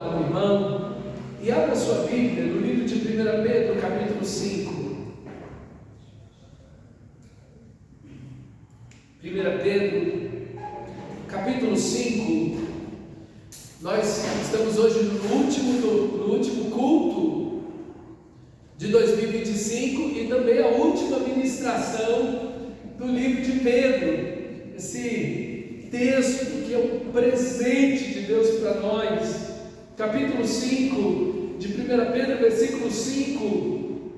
Meu irmão, e abra sua Bíblia no livro de 1 Pedro, capítulo 5. 1 Pedro, capítulo 5. Nós estamos hoje no último culto de 2025 e também a última ministração do livro de Pedro. Esse texto que é um presente de Deus para nós. Capítulo 5 de 1 Pedro, versículo 5,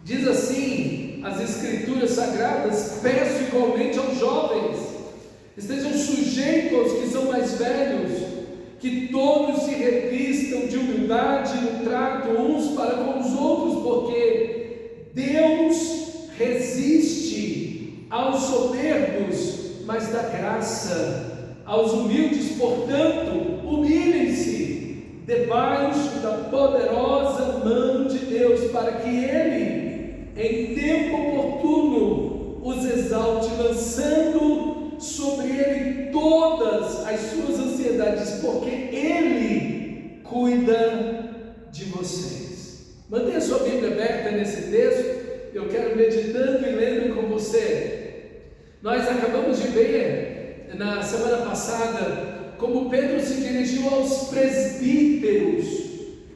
diz assim as Escrituras Sagradas: peço igualmente aos jovens, estejam sujeitos aos que são mais velhos, que todos se revistam de humildade no trato uns para com os outros, porque Deus resiste aos soberbos, mas dá graça aos humildes. Portanto, humilhem-se debaixo da poderosa mão de Deus, para que Ele, em tempo oportuno, os exalte, lançando sobre Ele todas as suas ansiedades, porque Ele cuida de vocês. Mantenha sua Bíblia aberta nesse texto, eu quero meditando e lendo com você. Nós acabamos de ver na semana passada como Pedro se dirigiu aos presbíteros,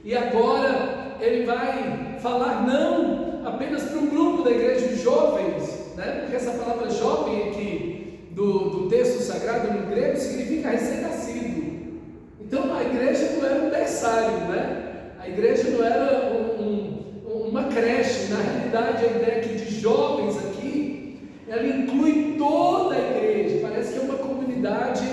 e agora ele vai falar não apenas para um grupo da igreja de jovens, né? Porque essa palavra jovem aqui do texto sagrado no grego significa recém-nascido. Então a igreja não era um berçário, né? A igreja não era uma creche. Na realidade, a ideia aqui de jovens aqui, ela inclui toda a igreja. Parece que é uma comunidade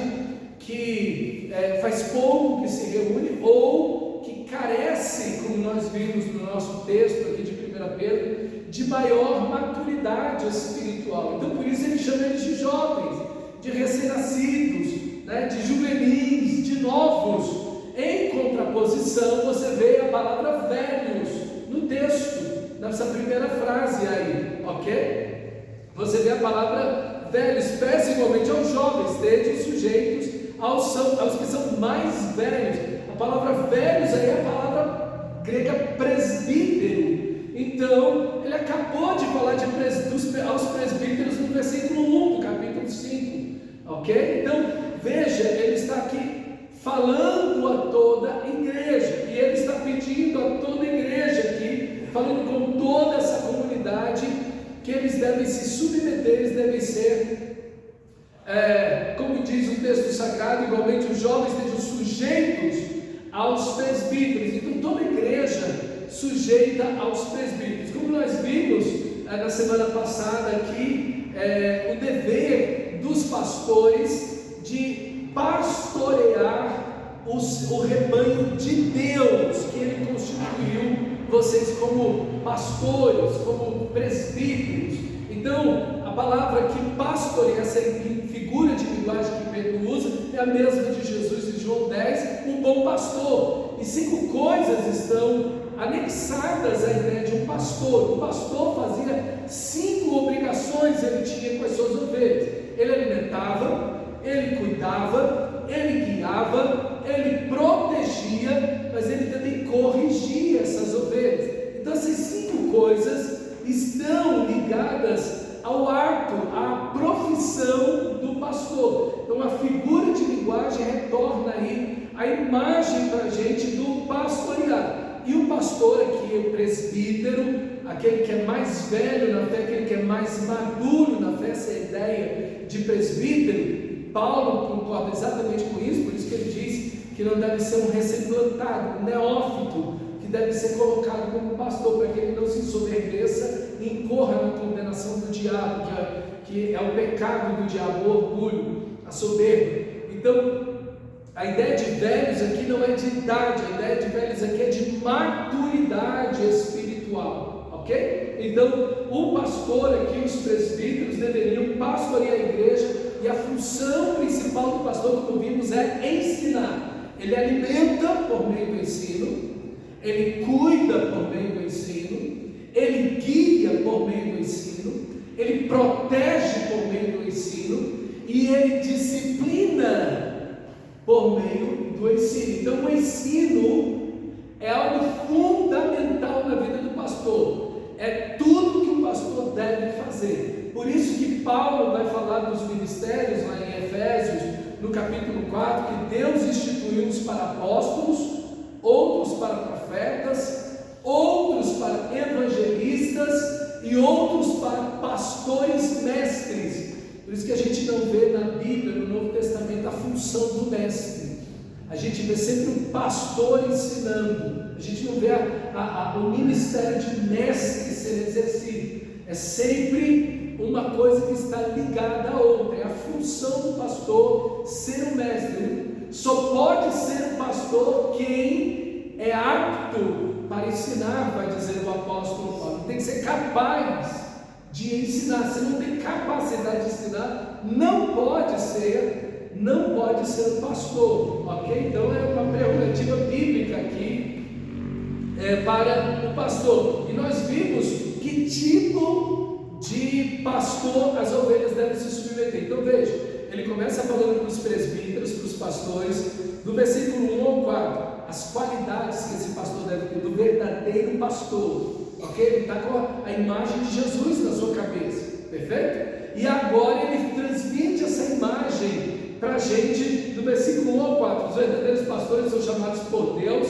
que faz pouco que se reúne, ou que carece, como nós vimos no nosso texto aqui de 1 Pedro, de maior maturidade espiritual. Então por isso ele chama eles de jovens, de recém-nascidos, né, de juvenis, de novos. Em contraposição, você vê a palavra velhos no texto, nessa primeira frase aí, ok? Você vê a palavra velhos, peço igualmente aos jovens, estejam sujeitos aos que são mais velhos. A palavra velhos aí é a palavra grega presbítero. Então, ele acabou de falar aos presbíteros no versículo 1 do capítulo 5, ok? Então, veja, ele está aqui falando a toda a igreja, e ele está pedindo a toda a igreja aqui, falando com toda essa comunidade, que eles devem se submeter, eles devem ser como diz o texto sagrado, igualmente os jovens estejam sujeitos aos presbíteros. Então toda a igreja sujeita aos presbíteros. Como nós vimos na semana passada aqui, o dever dos pastores de pastorear o rebanho de Deus, que Ele constituiu vocês como pastores, como presbíteros. Então a palavra que pastoreia, essa figura de linguagem que Pedro usa, é a mesma de Jesus em João 10, o bom pastor. E 5 coisas estão anexadas à ideia de um pastor. O pastor fazia 5 obrigações, ele tinha com as suas ovelhas. Ele alimentava, ele cuidava, ele guiava, ele protegia, mas ele também corrigia essas ovelhas. Então essas 5 coisas estão ligadas ao ato, à profissão do pastor. Então a figura de linguagem retorna aí a imagem para a gente do pastorear. E o pastor aqui, o presbítero, aquele que é mais velho na fé, aquele que é mais maduro na fé, essa é a ideia de presbítero. Paulo concorda exatamente com isso, por isso que ele diz que não deve ser um recém-plantado, um neófito, que deve ser colocado como pastor, para que ele não se ensoberbeça e incorra na condenação do diabo, que é o pecado do diabo, o orgulho, a soberba. Então, a ideia de velhos aqui não é de idade, a ideia de velhos aqui é de maturidade espiritual, ok? Então, o pastor aqui, os presbíteros, deveriam pastorear a igreja, e a função principal do pastor, como vimos, é ensinar. Ele alimenta por meio do ensino, ele cuida por meio do ensino, ele guia por meio do ensino, ele protege por meio do ensino, e ele disciplina por meio do ensino. Então o ensino no capítulo 4, que Deus instituiu uns para apóstolos, outros para profetas, outros para evangelistas e outros para pastores mestres. Por isso que a gente não vê na Bíblia, no Novo Testamento, a função do mestre. A gente vê sempre um pastor ensinando. A gente não vê o ministério de mestre ser exercido. É sempre uma coisa que está ligada à outra. É a função do pastor ser o mestre. Só pode ser o pastor quem é apto para ensinar, vai dizer o apóstolo Paulo. Tem que ser capaz de ensinar. Se não tem capacidade de ensinar, não pode ser o pastor, ok? Então é uma prerrogativa bíblica aqui para o pastor. E nós vimos que tipo de pastor as ovelhas devem se submeter. Então veja, ele começa falando para os presbíteros, para os pastores, do versículo 1 ao 4, as qualidades que esse pastor deve ter, do verdadeiro pastor, ok? Ele está com a imagem de Jesus na sua cabeça, perfeito? E agora ele transmite essa imagem para a gente, do versículo 1 ao 4, os verdadeiros pastores são chamados por Deus,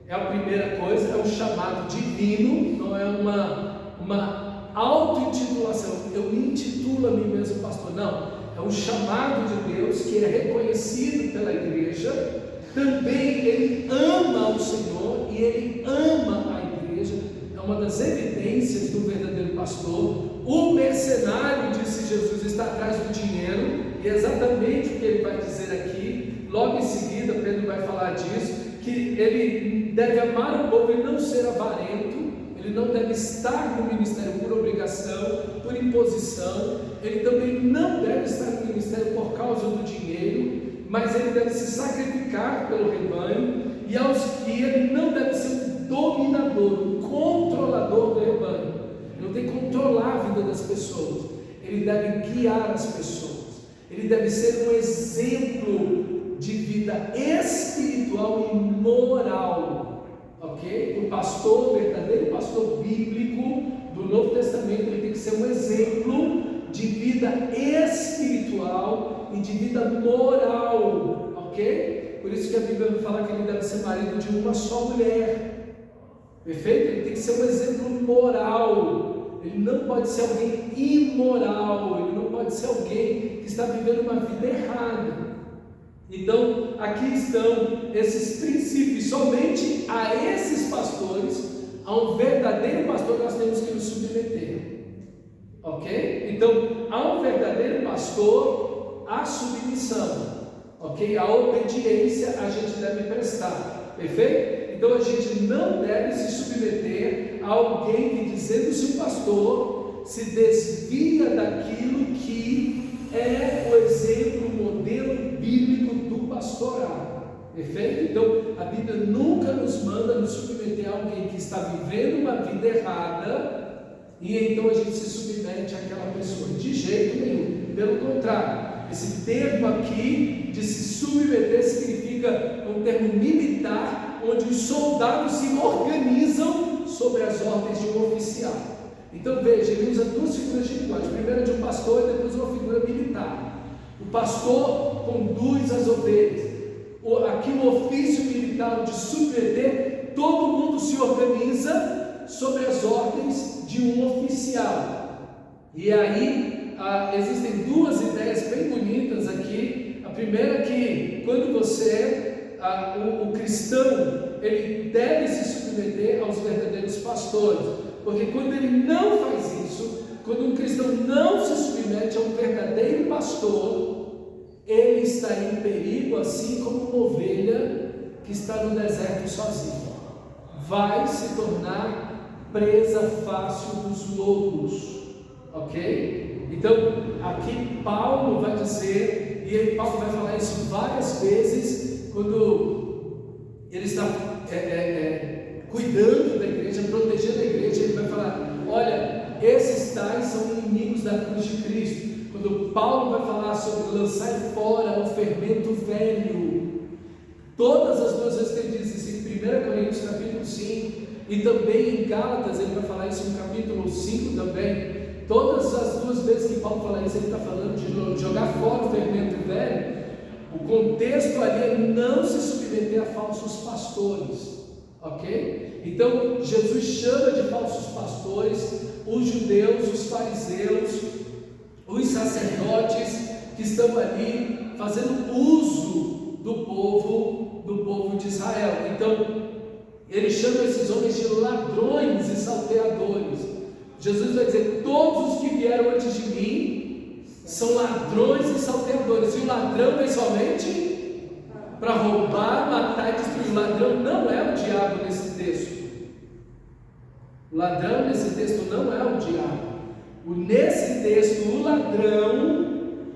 é a primeira coisa, é um chamado divino, não é uma auto-intitulação, eu me intitulo a mim mesmo pastor, não, é um chamado de Deus que é reconhecido pela igreja. Também ele ama o Senhor e ele ama a igreja, é uma das evidências do verdadeiro pastor. O mercenário, disse Jesus, está atrás do dinheiro, e é exatamente o que ele vai dizer aqui. Logo em seguida, Pedro vai falar disso, que ele deve amar o povo e não ser avarento, ele não deve estar no ministério por obrigação, por imposição, ele também não deve estar no ministério por causa do dinheiro, mas ele deve se sacrificar pelo rebanho, e ele não deve ser um dominador, um controlador do rebanho. Ele não tem que controlar a vida das pessoas, ele deve guiar as pessoas, ele deve ser um exemplo de vida espiritual e moral, ok? O pastor, o verdadeiro pastor bíblico do Novo Testamento, ele tem que ser um exemplo de vida espiritual e de vida moral, ok? Por isso que a Bíblia vai falar que ele deve ser marido de uma só mulher, perfeito? Ele tem que ser um exemplo moral, ele não pode ser alguém imoral, ele não pode ser alguém que está vivendo uma vida errada. Então, aqui estão esses princípios, somente a esses pastores, a um verdadeiro pastor nós temos que nos submeter. Ok? Então, a um verdadeiro pastor, a submissão, ok? A obediência a gente deve prestar, perfeito? Então, a gente não deve se submeter a alguém que, dizendo-se um pastor, se desvia daquilo que é o exemplo, o modelo bíblico do pastorado, perfeito? Então, a Bíblia nunca nos manda nos submeter a alguém que está vivendo uma vida errada, e então a gente se submete àquela pessoa, de jeito nenhum. Pelo contrário, esse termo aqui de se submeter significa um termo militar, onde os soldados se organizam sobre as ordens de um oficial. Então veja, ele usa duas figuras de linguagem, primeiro de um pastor e depois uma figura militar. O pastor conduz as ovelhas. Aqui o ofício militar de submeter, todo mundo se organiza sobre as ordens de um oficial. E aí existem duas ideias bem bonitas aqui. A primeira é que quando o cristão, ele deve se submeter aos verdadeiros pastores, porque quando ele não faz isso, quando um cristão não se submete a um verdadeiro pastor, ele está em perigo, assim como uma ovelha que está no deserto sozinha, vai se tornar presa fácil dos lobos, ok? Então, aqui Paulo vai dizer, e Paulo vai falar isso várias vezes, quando ele está cuidando da igreja, protegendo a igreja, ele vai falar, olha, esses tais são inimigos da cruz de Cristo. Quando Paulo vai falar sobre lançar fora o fermento velho, todas as duas vezes que ele diz isso, em 1 Coríntios capítulo 5, e também em Gálatas, ele vai falar isso no capítulo 5 também, todas as duas vezes que Paulo fala isso, ele está falando de jogar fora o fermento velho. O contexto ali é não se submeter a falsos pastores, ok? Então Jesus chama de falsos pastores os judeus, os fariseus, os sacerdotes que estão ali fazendo uso do povo de Israel. Então ele chama esses homens de ladrões e salteadores. Jesus vai dizer: todos os que vieram antes de mim são ladrões e salteadores. E o ladrão vem somente para roubar, matar e destruir. O ladrão não é o diabo nesse texto. O ladrão nesse texto não é o diabo. Nesse texto, o ladrão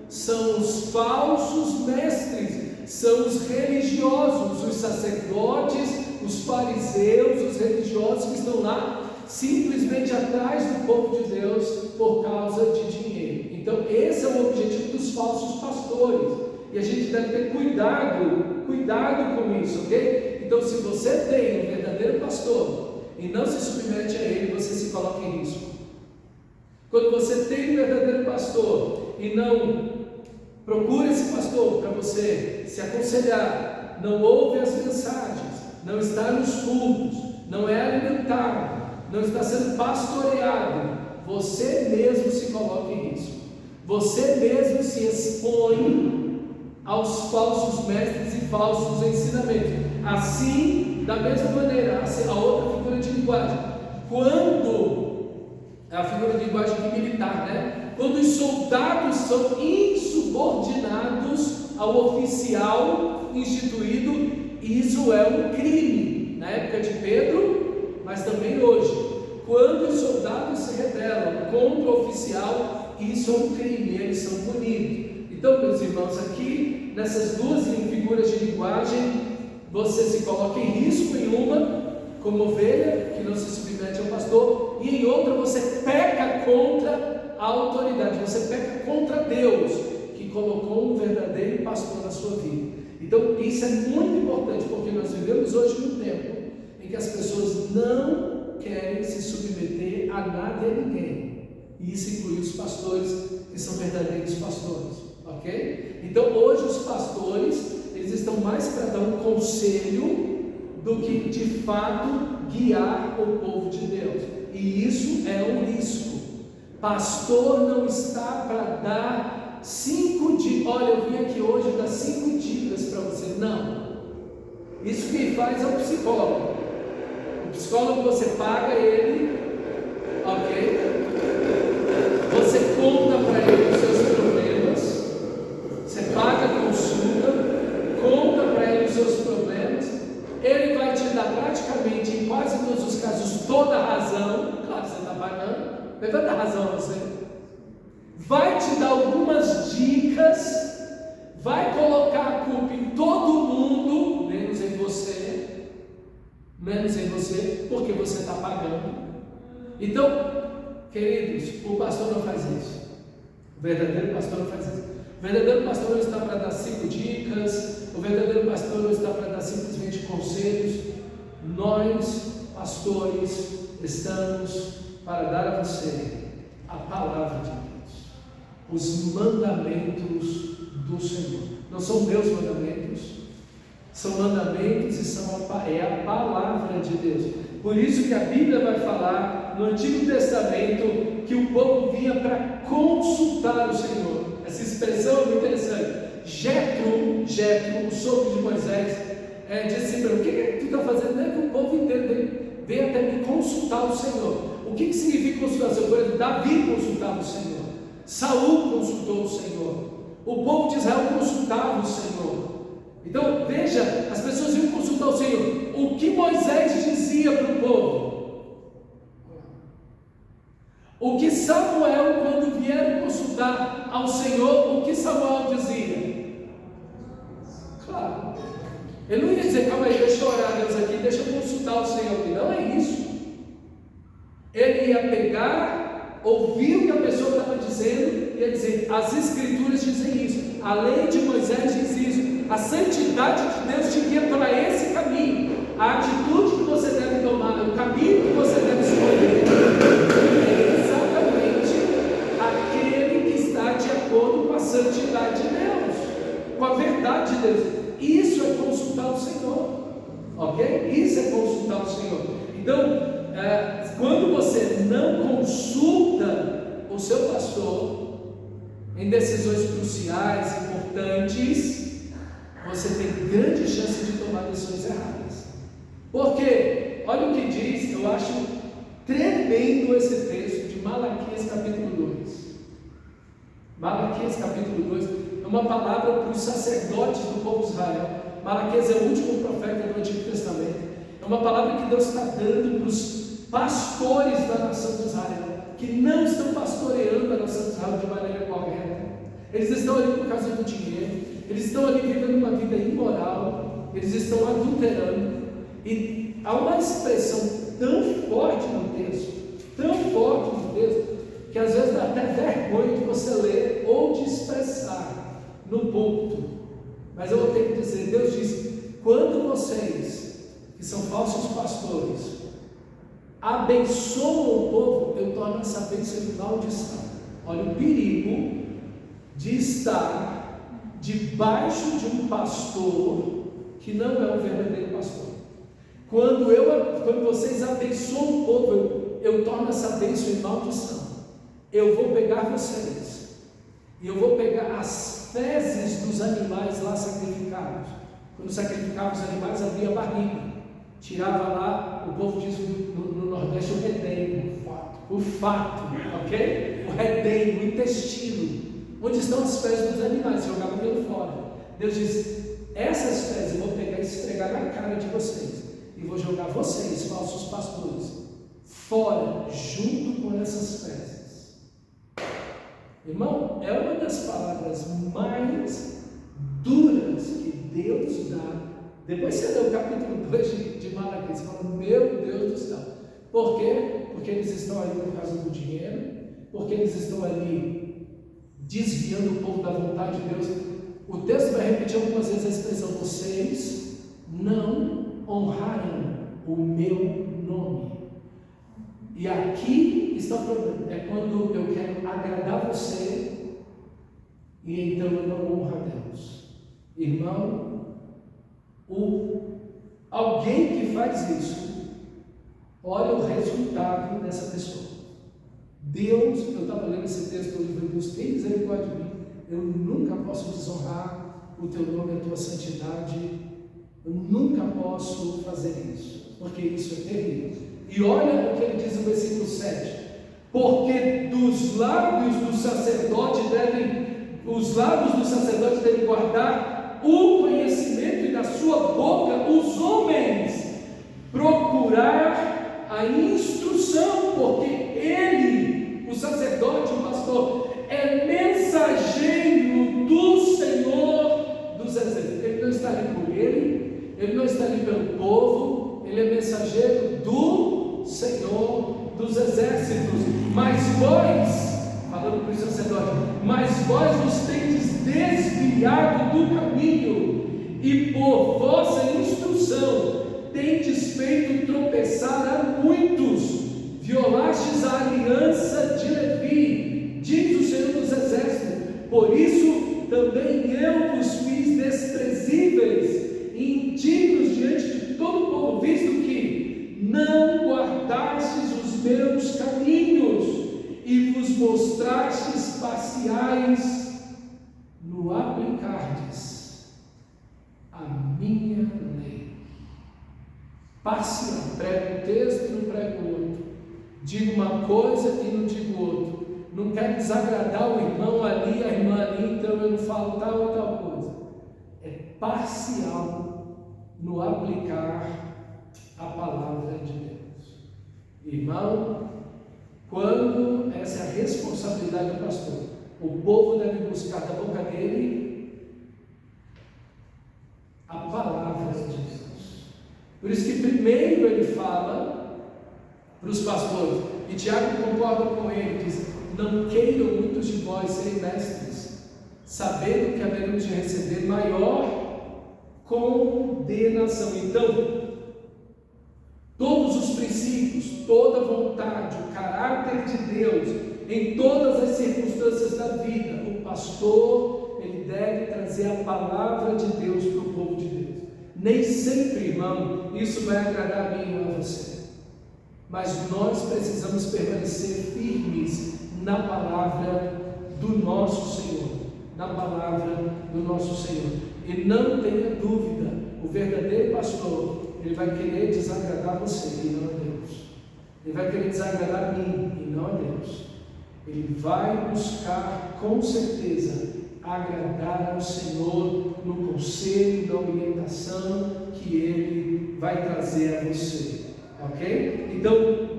são os falsos mestres, são os religiosos, os sacerdotes, os fariseus, os religiosos que estão lá simplesmente atrás do povo de Deus por causa de dinheiro. Então esse é o objetivo dos falsos pastores, e a gente deve ter cuidado com isso, ok? Então se você tem um verdadeiro pastor e não se submete a ele, você se coloca em risco. Quando você tem um verdadeiro pastor e não procura esse pastor para você se aconselhar, não ouve as mensagens, não está nos cultos, não é alimentado, não está sendo pastoreado, você mesmo se coloca em risco. Você mesmo se expõe aos falsos mestres e falsos ensinamentos. Assim, da mesma maneira, a outra figura de linguagem, quando a figura de linguagem militar, né? Quando os soldados são insubordinados ao oficial instituído, isso é um crime. Na época de Pedro, mas também hoje, quando os soldados se rebelam contra o oficial, isso é um crime, eles são punidos. Então, meus irmãos, aqui nessas duas figuras de linguagem, você se coloca em risco em uma, como ovelha que não se submete ao pastor, e em outra você peca contra a autoridade, você peca contra Deus, que colocou um verdadeiro pastor na sua vida. Então isso é muito importante, porque nós vivemos hoje num tempo em que as pessoas não querem se submeter a nada e a ninguém, e isso inclui os pastores que são verdadeiros pastores, ok? Então hoje os pastores, eles estão mais para dar um conselho do que de fato guiar o povo de Deus, e isso é um risco. Pastor não está para dar 5 dicas, olha, eu vim aqui hoje dar 5 dicas para você, não. Isso quem faz é o psicólogo. O psicólogo você paga ele, ok? Você conta para ele os seus problemas, você paga a consulta, conta para ele os seus problemas, ele vai te dar praticamente, em quase todos os casos, toda a razão. Claro, você está pagando, levanta a razão a você. Vai te dar algumas dicas, vai colocar a culpa em todo mundo, menos em você, porque você está pagando. Então, queridos, o pastor não faz isso. O verdadeiro pastor não faz isso. O verdadeiro pastor não está para dar 5 dicas, o verdadeiro pastor não está para dar simplesmente conselhos. Nós, pastores, estamos para dar a você a palavra de Deus, os mandamentos do Senhor. Não são meus mandamentos, são mandamentos e é a palavra de Deus. Por isso que a Bíblia vai falar no Antigo Testamento que o povo vinha para consultar o Senhor. Essa expressão é muito interessante. Jetro, o sogro de Moisés, disse assim para ele: o que tu está fazendo? É que o povo inteiro veio até me consultar o Senhor. O que significa consultação? Por exemplo, Davi consultava o Senhor, Saul consultou o Senhor, o povo de Israel consultava o Senhor. Então veja, as pessoas iam consultar o Senhor. O que Moisés dizia para o povo? O que Samuel, quando vieram consultar ao Senhor, o que Samuel dizia? Claro, ele não ia dizer: calma aí, deixa eu orar a Deus aqui, deixa eu consultar o Senhor aqui. Não é isso. Ele ia pegar, ouvir o que a pessoa estava dizendo e ia dizer: as Escrituras dizem isso, a lei de Moisés diz isso, a santidade de Deus te guia para esse caminho, a atitude que você deve tomar, o caminho que você deve escolher é exatamente aquele que está de acordo com a santidade de Deus, com a verdade de ok? Isso é consultar o Senhor. Então, quando você não consulta o seu pastor em decisões cruciais, importantes, você tem grande chance de tomar decisões erradas. Por quê? Olha o que diz, eu acho tremendo esse texto de Malaquias capítulo 2. Malaquias capítulo 2 é uma palavra para os sacerdotes do povo de Israel. Malaquias é o último profeta do Antigo Testamento. É uma palavra que Deus está dando para os pastores da nação de Israel, que não estão pastoreando a nação de Israel de maneira correta. Eles estão ali por causa do dinheiro, eles estão ali vivendo uma vida imoral, eles estão adulterando. E há uma expressão tão forte no texto, que às vezes dá até vergonha de você ler ou de expressar no púlpito. Mas eu vou ter que dizer, Deus diz, quando vocês, que são falsos pastores, abençoam o povo, eu torno essa bênção em maldição. Olha o perigo de estar debaixo de um pastor que não é um verdadeiro pastor. Quando vocês abençoam o povo, eu torno essa bênção em maldição. Eu vou pegar vocês, e eu vou pegar as fezes dos animais lá sacrificados. Quando sacrificava os animais, havia barriga, tirava lá, o povo diz no Nordeste, o redenho, o fato, ok? O redenho, o intestino, onde estão as fezes dos animais, jogava pelo fora. Deus diz, essas fezes eu vou pegar e esfregar na cara de vocês, e vou jogar vocês, falsos pastores, fora, junto com essas fezes. Irmão, é uma das palavras mais duras que Deus dá. Depois você lê o capítulo 2 de Malaquias, você fala, meu Deus do céu. Por quê? Porque eles estão ali por causa do dinheiro, porque eles estão ali desviando o povo da vontade de Deus. O texto vai repetir algumas vezes a expressão, vocês não honraram o meu nome. E aqui está o problema, é quando eu quero agradar você e então eu não honro a Deus. Irmão, alguém que faz isso, olha o resultado dessa pessoa. Deus, eu estava lendo esse texto do livro, Deus tem misericórdia de mim, eu nunca posso desonrar o teu nome, a tua santidade, eu nunca posso fazer isso, porque isso é terrível. E olha o que ele diz no versículo 7, porque dos lábios do sacerdote os lábios do sacerdote devem guardar o conhecimento e da sua boca os homens procurar a instrução, porque ele, o sacerdote, o pastor, é mensageiro do Senhor dos exércitos. Ele não está ali por ele não está ali pelo povo, ele é mensageiro do Senhor dos exércitos. Mas vós, falando para o sacerdote, mas vós vos tendes desviado do caminho, e por vossa instrução tendes feito tropeçar a muitos, violastes a aliança de Levi, diz o Senhor dos exércitos. Por isso também eu vos fiz desprezíveis e indignos diante de todo o povo, visto que não guardastes os meus caminhos e vos mostrastes parciais no aplicardes a minha lei. Parcial, prego um texto e não prego outro, digo uma coisa e não digo outra, não quero desagradar o irmão ali, a irmã ali, então eu não falo tal ou tal coisa. É parcial no aplicar a palavra de Deus. Irmão, quando essa é a responsabilidade do pastor, o povo deve buscar da boca dele a palavra de Deus. Por isso que primeiro ele fala para os pastores, e Tiago concorda com ele, diz, não queiram muitos de vós serem mestres, sabendo que haveremos de receber maior condenação. Então, todos os princípios, toda a vontade, o caráter de Deus, em todas as circunstâncias da vida, o pastor, ele deve trazer a palavra de Deus para o povo de Deus. Nem sempre, irmão, isso vai agradar a mim ou a você. Mas nós precisamos permanecer firmes na palavra do nosso Senhor. Na palavra do nosso Senhor. E não tenha dúvida, o verdadeiro pastor, ele vai querer desagradar você e não a Deus. Ele vai querer desagradar a mim e não a Deus. Ele vai buscar, com certeza, agradar ao Senhor no conselho, na orientação que Ele vai trazer a você. Ok? Então,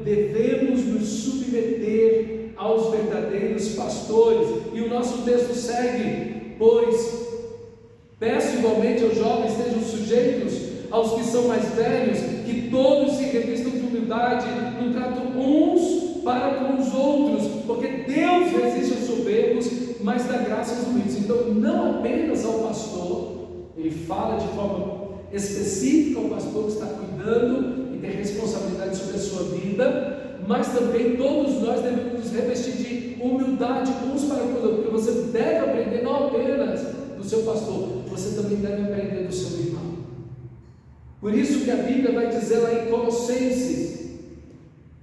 devemos nos submeter aos verdadeiros pastores. E o nosso texto segue: pois peço igualmente aos jovens estejam sujeitos aos que são mais velhos, que todos se revistam de humildade, no trato uns para com os outros, porque Deus resiste aos soberbos, mas dá graça aos humildes. Então, não apenas ao pastor, ele fala de forma específica ao pastor que está cuidando e tem responsabilidade sobre a sua vida, mas também todos nós devemos nos revestir de humildade uns para com os outros, porque você deve aprender não apenas do seu pastor, você também deve aprender do seu irmão. Por isso que a Bíblia vai dizer lá em Colossenses,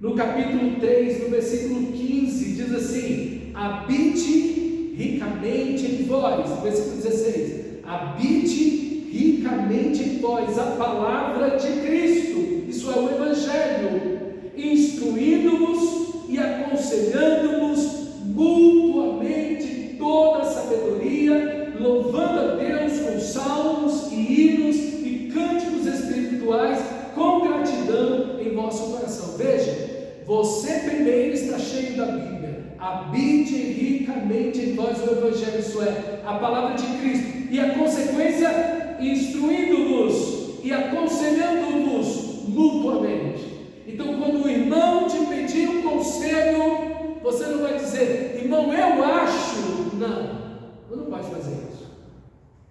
no capítulo 3, no versículo 15, diz assim: habite ricamente em vós, versículo 16, habite ricamente em vós a palavra de Cristo, isso é o Evangelho, instruindo-vos e aconselhando-vos mutuamente toda a sabedoria, louvando a Deus com salmos e hinos e cânticos espirituais com gratidão em vosso coração. Veja, você primeiro está cheio da Bíblia, habite ricamente em vós o Evangelho, isso é, a palavra de Cristo, e a consequência, instruindo-vos e aconselhando-vos mutuamente. Então, quando o irmão te pedir um conselho, você não vai dizer: irmão, eu acho. Não pode fazer isso.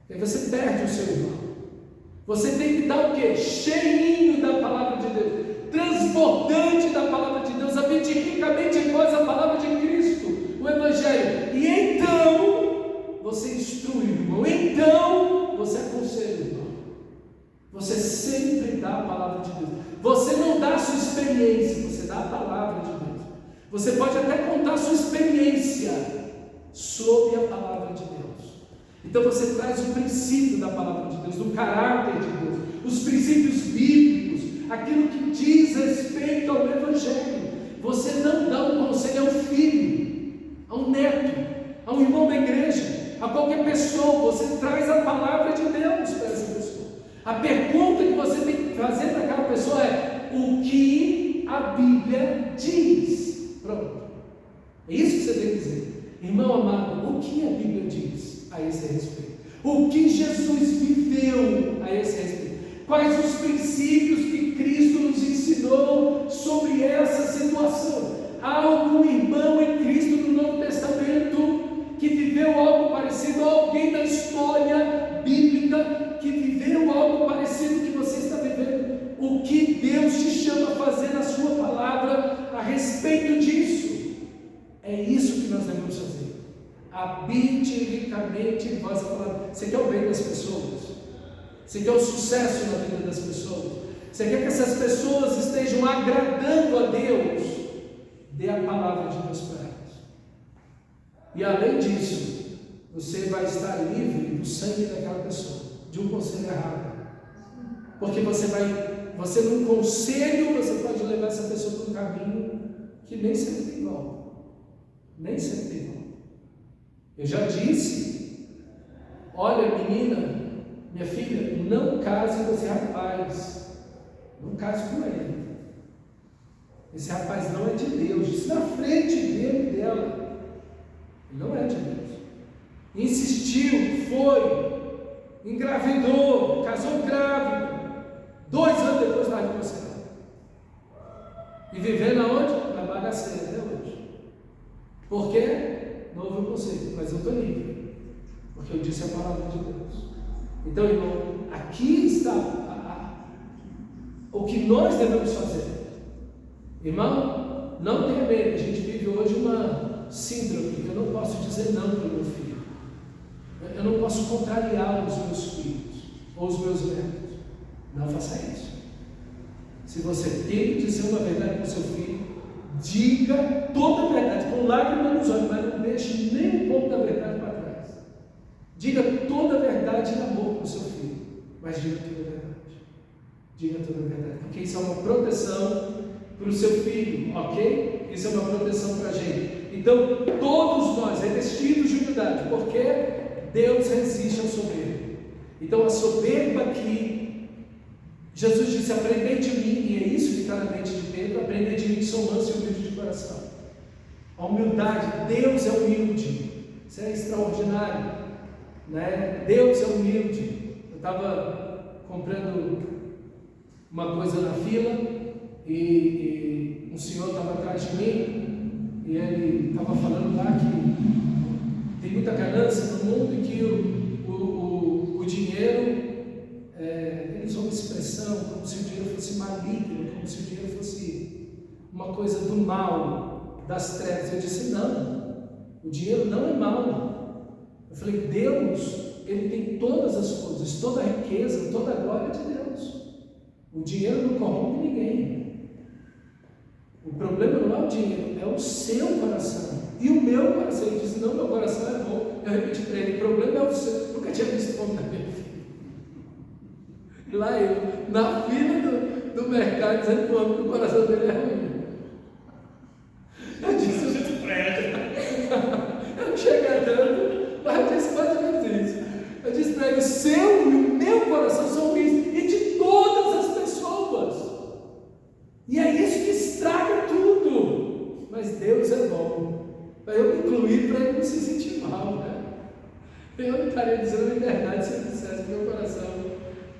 Aí você perde o seu irmão. Você tem que dar o quê? Cheinho da palavra de Deus, transbordante da palavra de Deus, habite ricamente em vós a palavra de Cristo, o Evangelho. E então você instrui o irmão, então você aconselha o irmão. Você sempre dá a palavra de Deus. Você não dá a sua experiência, você dá a palavra de Deus. Você pode até contar a sua experiência sob a palavra de Deus. Então você traz o princípio da palavra de Deus, do caráter de Deus, os princípios bíblicos, aquilo que diz respeito ao Evangelho. Você não dá um conselho ao filho, ao neto, ao irmão da igreja, a qualquer pessoa. Você traz a palavra de Deus para essa pessoa. A pergunta que você tem que fazer para aquela pessoa é: o que a Bíblia diz? Pronto. É isso que você tem que dizer. Irmão amado, o que a Bíblia diz a esse respeito? O que Jesus viveu a esse respeito? Quais os princípios que Cristo nos ensinou sobre essa situação? Há algum irmão em Cristo no Novo Testamento que viveu algo parecido? Alguém da história bíblica que viveu algo parecido que você está vivendo? O que Deus te chama a fazer na sua palavra a respeito disso? É isso que nós devemos fazer. Habite ricamente em vós a palavra. Você quer o bem das pessoas? Você quer o sucesso na vida das pessoas? Você quer que essas pessoas estejam agradando a Deus? Dê a palavra de Deus para elas. E além disso, você vai estar livre do sangue daquela pessoa, de um conselho errado. Porque você num conselho, você pode levar essa pessoa para um caminho que nem sempre tem volta. Nem sempre tem volta. Eu já disse: olha, menina, minha filha, não case com esse rapaz. Não case com ele. Esse rapaz não é de Deus. Disse na frente dele e dela. Ele não é de Deus. Insistiu, foi, engravidou, casou grávida. 2 anos depois estava divorciado. E vivendo aonde? Na bagaceira até hoje. Por quê? Não houve conselho, mas eu estou livre, porque eu disse a palavra de Deus. Então, irmão, aqui está o que nós devemos fazer. Irmão, não tenha medo. A gente vive hoje uma síndrome que eu não posso dizer não para o meu filho. Eu não posso contrariar os meus filhos ou os meus netos. Não faça isso. Se você tem que dizer uma verdade para o seu filho, diga toda a verdade, com lágrimas nos olhos, mas não deixe nem um pouco da verdade para trás. Diga toda a verdade em amor para o seu filho, mas diga toda a verdade. Diga toda a verdade, porque isso é uma proteção para o seu filho, ok? Isso é uma proteção para a gente. Então, todos nós, revestidos de humildade, porque Deus resiste ao soberbo. Então, a soberba aqui, Jesus disse: aprendei de mim, e é isso que está na mente de Pedro: aprendei de mim que sou manso e humilde de coração. A humildade, Deus é humilde, isso é extraordinário, né? Deus é humilde. Eu estava comprando uma coisa na fila e um senhor estava atrás de mim e ele estava falando lá que tem muita ganância no mundo e que o dinheiro, ele usou uma expressão como se o dinheiro fosse maligno, como se o dinheiro fosse uma coisa do mal, das trevas. Eu disse: não, o dinheiro não é mal. Eu falei: Deus, Ele tem todas as coisas, toda a riqueza, toda a glória de Deus. O dinheiro não corrompe ninguém. O problema não é o dinheiro, é o seu coração e o meu coração. Ele disse: não, meu coração é bom. Eu repeti para ele: o problema é o seu. Nunca tinha visto fome na minha vida. Lá eu, na fila do mercado, dizendo para o homem que o coração dele é ruim. Eu disse: eu não cheguei tanto, mas eu disse mais ou menos isso. Eu disse para ele: o seu e o meu coração são ruins, e de todas as pessoas. E é isso que estraga tudo. Mas Deus é bom. Para eu me incluir, para ele não se sentir mal, né? Eu não estaria dizendo a verdade se eu dissesse que meu coração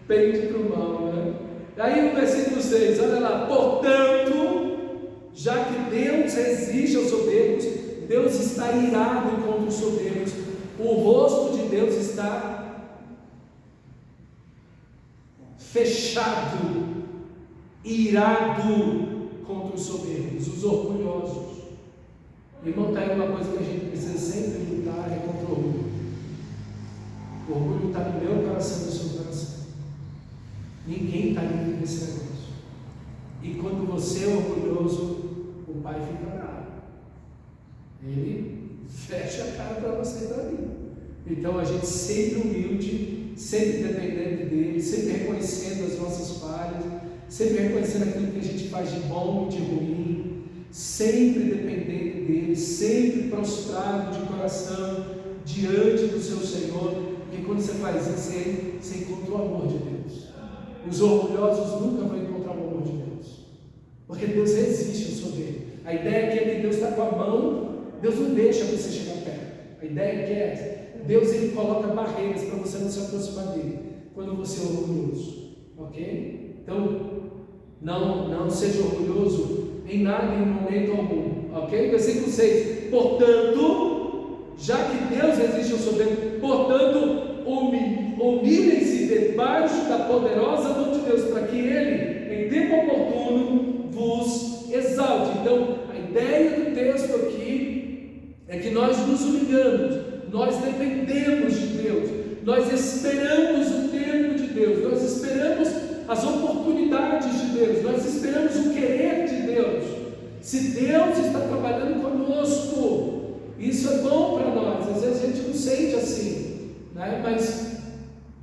pende para o mal, né? Aí o versículo 6, olha lá: portanto, já que Deus resiste aos soberbos, Deus está irado contra os soberbos, o rosto de Deus está fechado, irado contra os soberbos, os orgulhosos. Irmão, está aí uma coisa que a gente precisa sempre lutar, é contra o orgulho. O orgulho está no meu coração e no seu coração. Ninguém está livre desse negócio. E quando você é orgulhoso, o pai fica bravo. Ele fecha a cara para você estar ali. Então a gente sempre humilde, sempre dependendo dele, sempre reconhecendo as nossas falhas, sempre reconhecendo aquilo que a gente faz de bom e de ruim, sempre dependendo dele, sempre prostrado de coração diante do seu Senhor, porque quando você faz isso, você encontra o amor de Deus. Os orgulhosos nunca vão encontrar o amor de Deus, porque Deus resiste ao soberbo. A ideia aqui é que Deus está com a mão, Deus não deixa você chegar perto. A ideia aqui é essa. Deus, ele coloca barreiras para você não se aproximar dele quando você é orgulhoso, ok? Então, não seja orgulhoso em nada, em momento algum, ok? Versículo 6: portanto, já que Deus resiste ao soberbo, portanto, humilhem-se debaixo da poderosa mão de Deus, para que ele, em tempo oportuno, vos exalte. Então, a ideia do texto aqui é que nós nos humilhamos, nós dependemos de Deus, nós esperamos o tempo de Deus, nós esperamos as oportunidades de Deus, nós esperamos o querer de Deus. Se Deus está trabalhando conosco, isso é bom para nós. Às vezes a gente não sente assim, né? Mas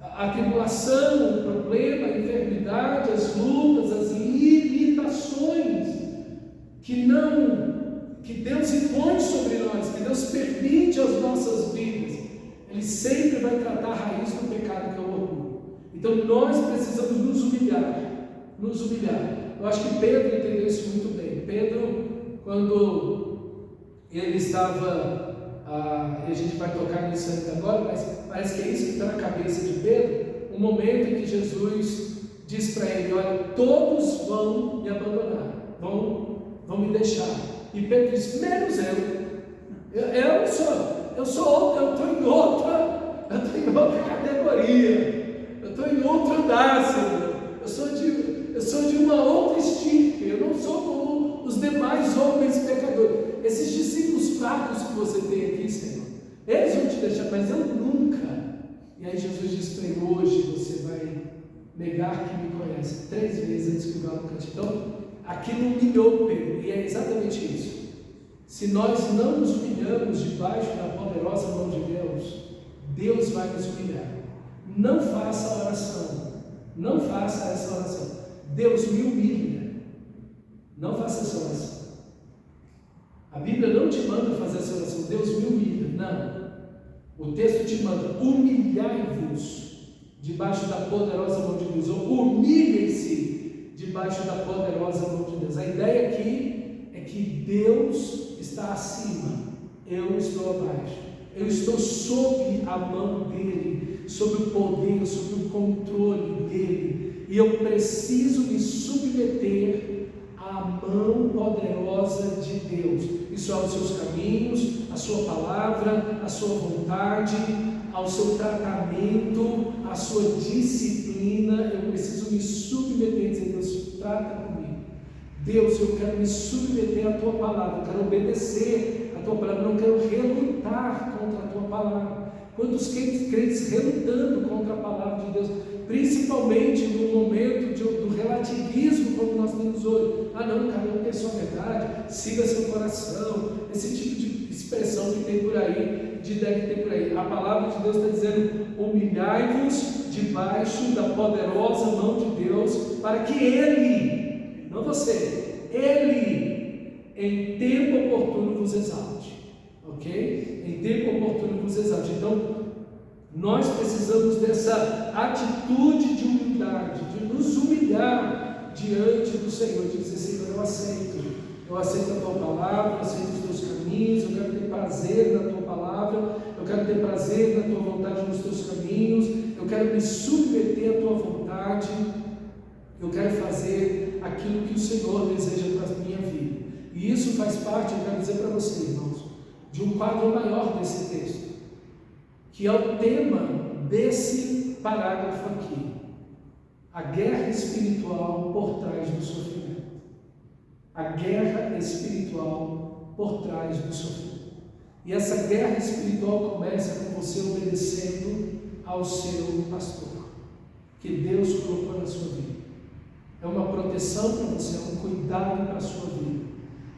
a tribulação, o problema, a enfermidade, as lutas, as limitações que Deus impõe sobre nós, que Deus permite às nossas vidas, Ele sempre vai tratar a raiz do pecado, que é o orgulho. Então nós precisamos nos humilhar. Eu acho que Pedro entendeu isso muito bem. Pedro, quando ele estava, e a gente vai tocar nisso ainda agora, mas parece que é isso que está na cabeça de Pedro, o momento em que Jesus diz para ele: olha, todos vão me abandonar, vão me deixar. E Pedro diz: menos eu estou em outra categoria, eu estou em outro andar, Senhor. Eu sou de uma outra estirpe, eu não sou como os demais homens pecadores. Esses discípulos fracos que você tem aqui, Senhor, eles vão te deixar, mas eu nunca. E aí Jesus diz para ele: hoje você vai negar que me conhece 3 vezes antes que o galo cante. Então, aquilo humilhou Pedro, e é exatamente isso. Se nós não nos humilhamos debaixo da poderosa mão de Deus, Deus vai nos humilhar. Não faça a oração, não faça essa oração. Deus me humilha. Não faça essa oração. A Bíblia não te manda fazer essa oração, Deus me humilha. Não. O texto te manda: humilhai-vos debaixo da poderosa mão de Deus, ou humilhem-se debaixo da poderosa mão de Deus. A ideia aqui é que Deus está acima, eu estou abaixo, eu estou sob a mão dele, sob o poder, sob o controle dele, e eu preciso me submeter à mão poderosa de Deus. Isso é aos seus caminhos, a sua palavra, a sua vontade, ao seu tratamento, à sua disciplina. Eu preciso me submeter e dizer: Deus, trata comigo. Deus, eu quero me submeter à tua palavra, eu quero obedecer à tua palavra, eu não quero relutar contra a tua palavra. Quantos crentes relutando contra a palavra de Deus, principalmente no momento do relativismo, como nós temos hoje. Ah não, cada um tem sua verdade, siga seu coração, esse tipo de expressão que tem por aí, deve ter por aí. A palavra de Deus está dizendo: humilhai-vos debaixo da poderosa mão de Deus, para que Ele, não você, Ele, em tempo oportuno vos exalte. Ok? Em tempo oportuno vos exalte. Então, nós precisamos dessa atitude de humildade, de nos humilhar diante do Senhor, de dizer: Senhor, eu aceito a tua palavra, eu aceito os teus caminhos, eu quero ter prazer na tua palavra, eu quero ter prazer na tua vontade, nos teus caminhos, eu quero me submeter à tua vontade, eu quero fazer aquilo que o Senhor deseja para a minha vida. E isso faz parte, eu quero dizer para você, irmãos, de um quadro maior desse texto, que é o tema desse parágrafo aqui: a guerra espiritual por trás do sofrimento. A guerra espiritual por trás do sofrimento. E essa guerra espiritual começa com você obedecendo ao seu pastor, que Deus colocou na sua vida. É uma proteção para você, é um cuidado para a sua vida.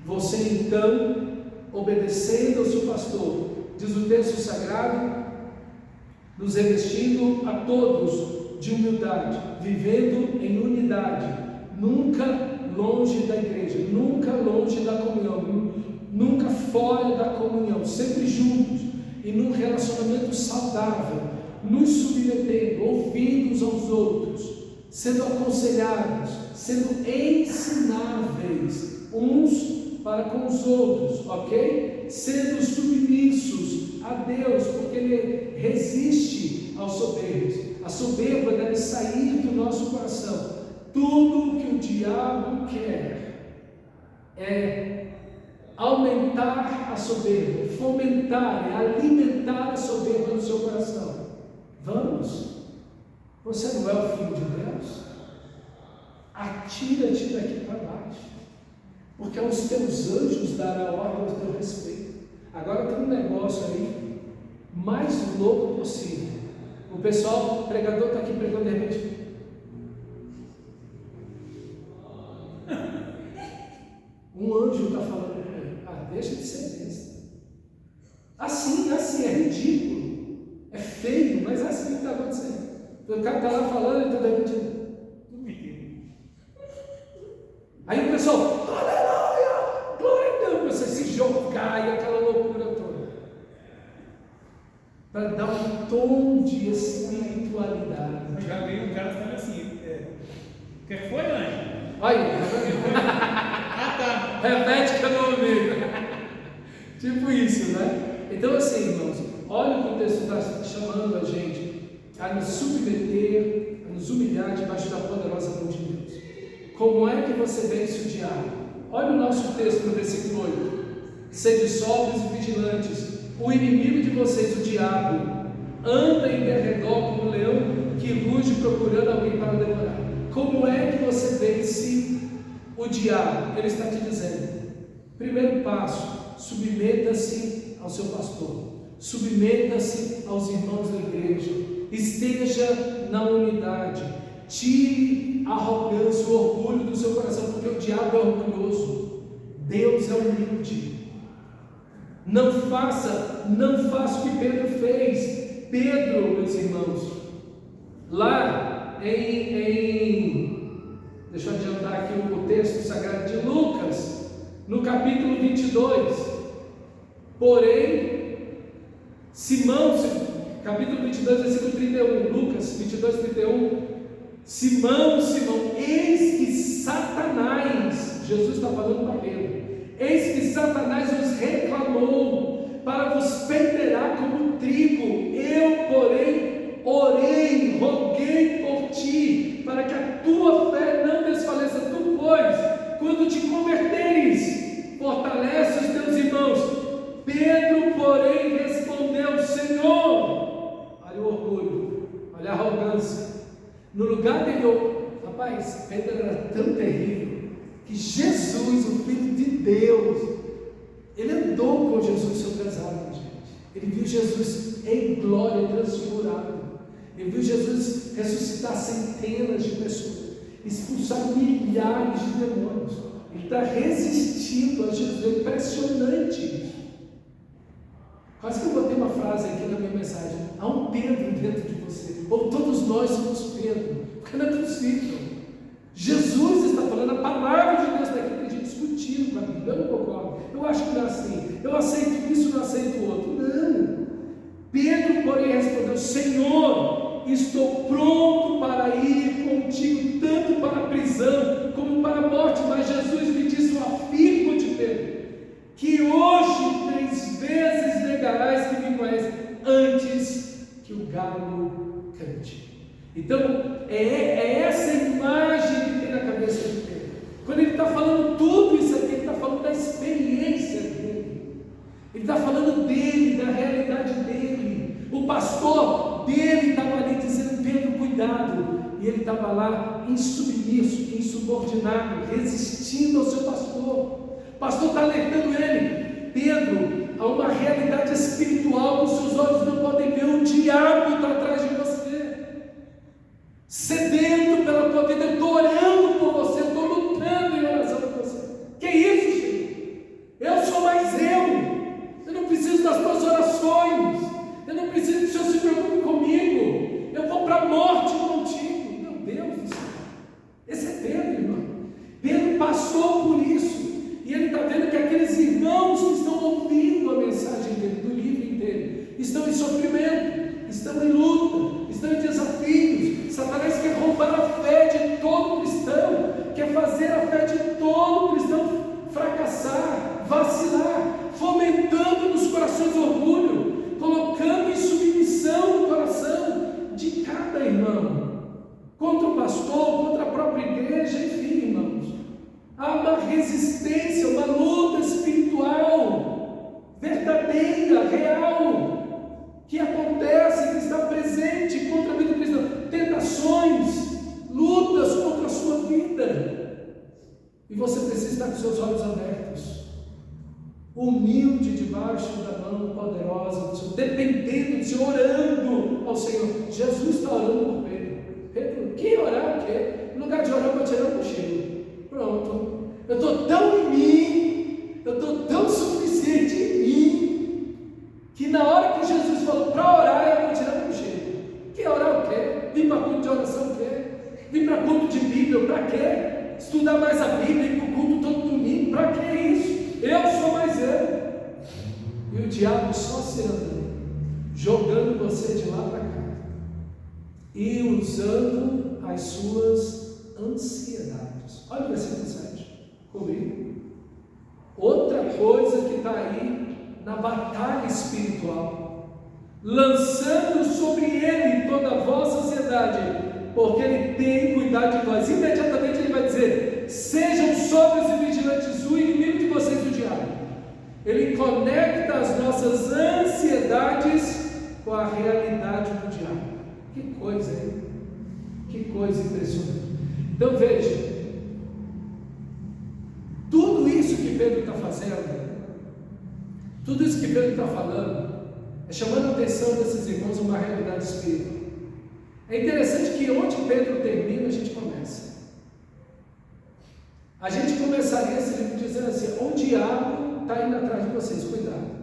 Você então, obedecendo ao seu pastor, diz o texto sagrado, nos revestindo a todos de humildade, vivendo em unidade, nunca longe da igreja, nunca longe da comunhão, nunca fora da comunhão, sempre juntos e num relacionamento saudável, nos submetendo, ouvindo uns aos outros, sendo aconselhados, sendo ensináveis uns para com os outros, ok? Sendo submissos a Deus, porque Ele resiste aos soberbos. A soberba deve sair do nosso coração. Tudo que o diabo quer é aumentar a soberba, fomentar, alimentar a soberba no seu coração. Vamos? Você não é o filho de Deus? Atira-te daqui para baixo, porque aos teus anjos dará ordem ao teu respeito. Agora tem um negócio aí mais louco possível. O pessoal, o pregador está aqui pregando, de repente, um anjo está falando com ele: ah, deixa de ser besta. Assim, é ridículo, é feio, mas é assim que está acontecendo. O cara está lá falando e está de repente, aí o pessoal, aleluia, glória a Deus, você se jogar e aquela loucura toda, para dar um tom de espiritualidade. Já veio um cara falando assim, o que foi, anjo? Olha, Ah, tá. repete que eu não ouvi. Tipo isso, né? Então assim, irmãos, olha o que o texto está chamando a gente a nos submeter, a nos humilhar debaixo da poderosa mão de Deus. Como é que você vence o diabo? Olha o nosso texto no versículo 8: sede sóbrios e vigilantes, o inimigo de vocês, o diabo, anda em derredor como um leão que ruge procurando alguém para devorar. Como é que você vence o diabo? Ele está te dizendo: primeiro passo, submeta-se ao seu pastor, submeta-se aos irmãos da igreja, esteja na unidade, Tire a arrogância, o orgulho do seu coração, porque o diabo é orgulhoso, Deus é humilde. Não faça o que Pedro fez. Pedro, meus irmãos, lá deixa eu adiantar aqui o texto sagrado de Lucas, no capítulo 22, porém, Simão, capítulo 22, versículo 31, Lucas 22, 31, Simão, eis que Satanás, Jesus está falando para Pedro, eis que Satanás os reclamou para vos peneirar como trigo, eu, porém, orei, roguei por ti, para que a tua fé não desfaleça. Tu, pois, quando te converteres, fortalece os teus irmãos. Pedro, porém, respondeu: Senhor, olha o orgulho, olha a arrogância. No lugar dele, rapaz, Pedro era tão terrível, que Jesus, o Filho de Deus, ele andou com Jesus sobre as águas, gente. Ele viu Jesus em glória, transfigurado. Ele viu Jesus ressuscitar centenas de pessoas, expulsar milhares de demônios. Ele está resistindo a Jesus. É impressionante isso. Quase que eu botei uma frase aqui na minha mensagem: há um Pedro dentro de você, ou todos nós somos Pedro, porque não é possível. Jesus está falando, a palavra de Deus está aqui, tem gente discutindo com a Bíblia. Eu não concordo, eu acho que não é assim, eu aceito isso, não aceito o outro. Não. Pedro, porém, respondeu: Senhor, estou pronto para ir contigo, tanto para a prisão como para a morte. Mas Jesus lhe disse: eu afirmo-te, Pedro, que hoje 3 vezes negarás que me conheces, antes que o galo cante. Então, é essa imagem que tem na cabeça de Pedro. Quando ele está falando tudo isso aqui, ele está falando da experiência dele, ele está falando dele, da realidade dele. O pastor dele estava ali dizendo: Pedro, cuidado. E ele estava lá insubmisso, insubordinado, resistindo ao seu pastor. O pastor está alertando ele: Pedro, há uma realidade espiritual que os seus olhos não podem ver. O diabo está atrás de você, sedento pela tua vida. Eu estou orando por você, eu estou lutando em oração por você. Que isso, gente? Eu sou mais eu não preciso das tuas orações, eu não preciso que o Senhor se preocupe comigo, eu vou para a morte contigo. Meu Deus do céu, esse é Pedro, irmão. Pedro passou por isso, e ele está vendo que aqueles irmãos que estão ouvindo a mensagem dele, do livro dele, estão em sofrimento, estão em luta, estão em desafios. Satanás quer roubar a fé de todo cristão, quer fazer a fé de todo cristão fracassar, vacilar, fomentando nos corações orgulho, colocando em submissão no coração de cada irmão, contra o pastor, contra a própria igreja, enfim, irmãos. Há uma resistência, uma luta espiritual, verdadeira, real, que acontece, que está presente contra a vida cristã. Tentações, lutas contra a sua vida. E você precisa estar com seus olhos abertos, humilde debaixo da mão poderosa do Senhor, dependendo do Senhor, orando ao Senhor. Jesus está orando por Pedro. Pedro, que orar o quê? No lugar de orar, eu vou tirar o cochilo. Pronto. Eu estou tão em mim, eu estou tão suficiente em mim, que na hora que Jesus falou para orar, eu vou tirar o cochilo. Que orar o quê? Vim para culto de oração o quê? Vim para culto de Bíblia, para quê? Estudar mais a Bíblia, ir para o culto todo domingo, para que isso? Eu sou mais eu. E o diabo só se anda, jogando você de lá para cá, e usando as suas ansiedades. Olha o versículo 7 comigo. Outra coisa que está aí na batalha espiritual: lançando sobre ele toda a vossa ansiedade, porque ele tem cuidado de vós. Imediatamente ele vai dizer: sejam sóbrios e vigilantes, o inimigo de vocês, o diabo. Ele conecta as nossas ansiedades com a realidade do diabo. Que coisa, hein? Que coisa impressionante. Então veja, tudo isso que Pedro está fazendo, tudo isso que Pedro está falando, é chamando a atenção desses irmãos a uma realidade espiritual. É interessante que onde Pedro termina, a gente começa. A gente começaria esse livro dizendo assim: o diabo está indo atrás de vocês, cuidado.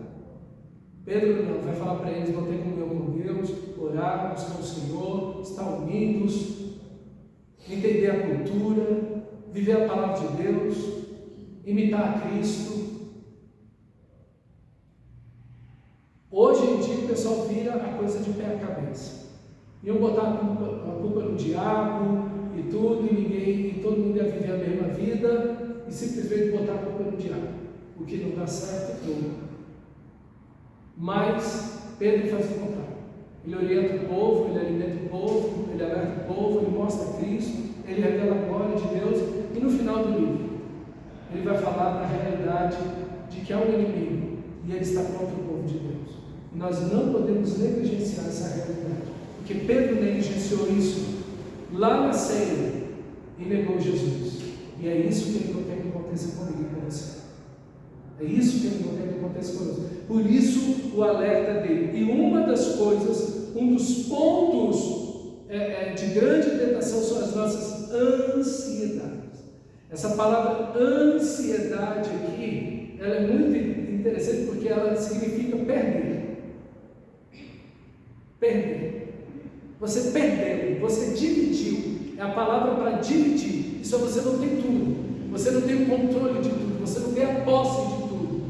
Pedro não, vai falar para eles manter comunhão com Deus, orar, buscar o Senhor, estar unidos, entender a cultura, viver a palavra de Deus, imitar a Cristo. Hoje em dia o pessoal vira a coisa de pé a cabeça. Iam botar a culpa no diabo e tudo, e todo mundo ia viver a mesma vida, e simplesmente botar a culpa no diabo. O que não dá certo é tudo. Mas Pedro faz o contrário. Ele orienta o povo, ele alimenta o povo, ele alerta o povo, ele mostra Cristo, ele revela a glória de Deus, e no final do livro ele vai falar da realidade de que há um inimigo e ele está contra o povo de Deus. E nós não podemos negligenciar essa realidade, porque Pedro negligenciou isso lá na ceia e negou Jesus. E é isso que ele não quer que aconteça comigo e com você. É isso que ele não quer que aconteça conosco. Por isso o alerta dele. E uma das coisas, um dos pontos de grande tentação são as nossas ansiedades. Essa palavra ansiedade aqui, ela é muito interessante porque ela significa perder. Perder. Você perdeu, você dividiu. É a palavra para dividir. Isso é você não tem tudo. Você não tem o controle de tudo. Você não tem a posse de tudo.